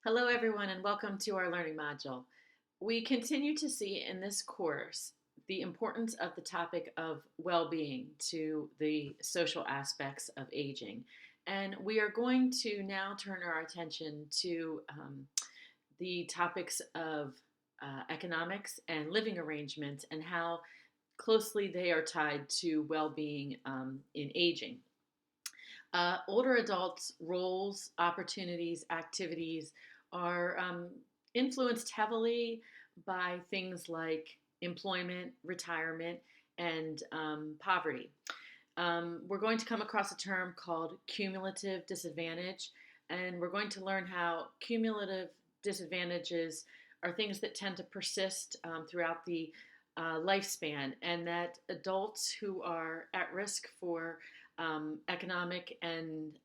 Hello, everyone, and welcome to our learning module. We continue to see in this course the importance of the topic of well being to the social aspects of aging. And we are going to now turn our attention to the topics of economics and living arrangements and how closely they are tied to well being in aging. Older adults' roles, opportunities, activities are influenced heavily by things like employment, retirement, and poverty. We're going to come across a term called cumulative disadvantage, and we're going to learn how cumulative disadvantages are things that tend to persist throughout the lifespan, and that adults who are at risk for economic and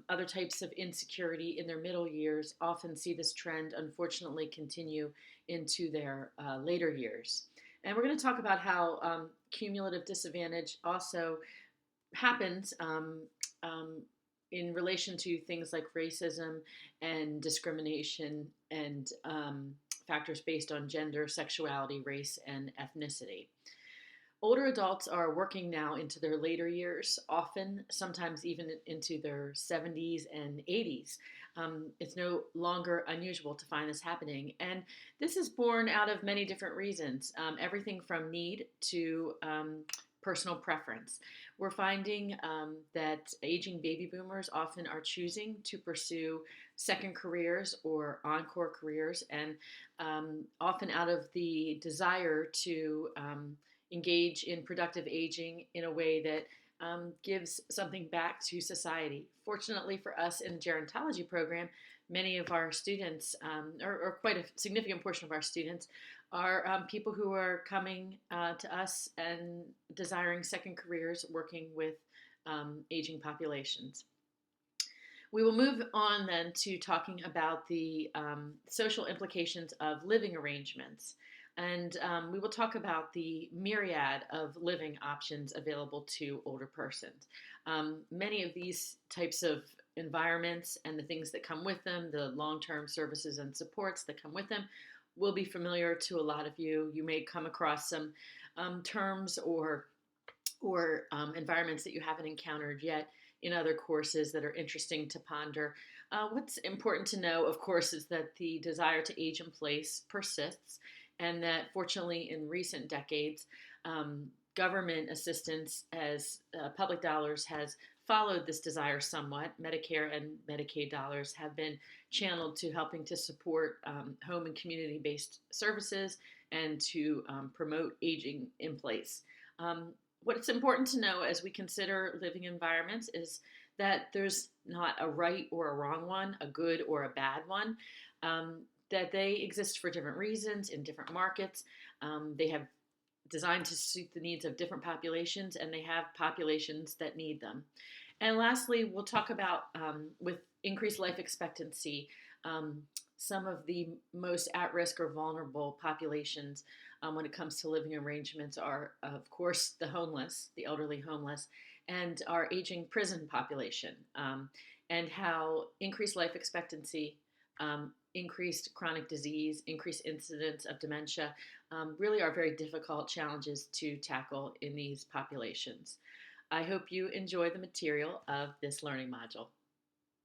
other types of insecurity in their middle years often see this trend, unfortunately, continue into their later years. And we're going to talk about how cumulative disadvantage also happens in relation to things like racism and discrimination and factors based on gender, sexuality, race, and ethnicity. Older adults are working now into their later years, often, sometimes even into their 70s and 80s. It's no longer unusual to find this happening. And this is born out of many different reasons, everything from need to personal preference. We're finding that aging baby boomers often are choosing to pursue second careers or encore careers, and often out of the desire to engage in productive aging in a way that gives something back to society. Fortunately for us in the gerontology program, many of our students, or quite a significant portion of our students, are people who are coming to us and desiring second careers working with aging populations. We will move on then to talking about the social implications of living arrangements. And we will talk about the myriad of living options available to older persons. Many of these types of environments and the things that come with them, the long-term services and supports that come with them, will be familiar to a lot of you. You may come across some terms or environments that you haven't encountered yet in other courses that are interesting to ponder. What's important to know, of course, is that the desire to age in place persists, and that fortunately in recent decades, government assistance as public dollars has followed this desire somewhat. Medicare and Medicaid dollars have been channeled to helping to support home and community-based services and to promote aging in place. What's important to know as we consider living environments is that there's not a right or a wrong one, a good or a bad one. That they exist for different reasons in different markets. They have designed to suit the needs of different populations, and they have populations that need them. And lastly, we'll talk about, with increased life expectancy, some of the most at-risk or vulnerable populations when it comes to living arrangements are, of course, the homeless, the elderly homeless, and our aging prison population, and how increased life expectancy, increased chronic disease, increased incidence of dementia, really are very difficult challenges to tackle in these populations. I hope you enjoy the material of this learning module.